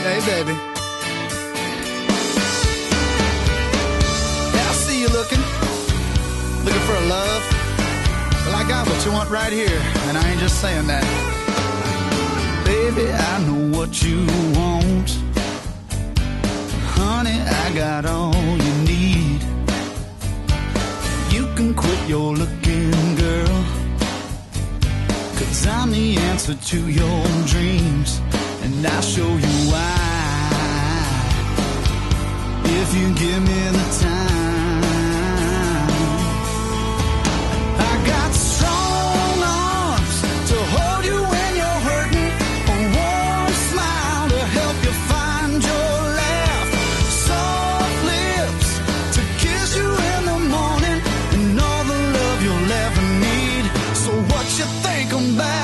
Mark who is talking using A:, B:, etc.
A: Hey, baby. Yeah, I see you looking for a love. Well, I got what you want right here, and I ain't just saying that. Baby, I know what you want. Honey, I got all you need. You can quit your looking, girl, 'cause I'm the answer to your dreams, and I'll show you why. If you give me the time, I got strong arms to hold you when you're hurting, a warm smile to help you find your laugh, soft lips to kiss you in the morning, and all the love you'll ever need. So what you think about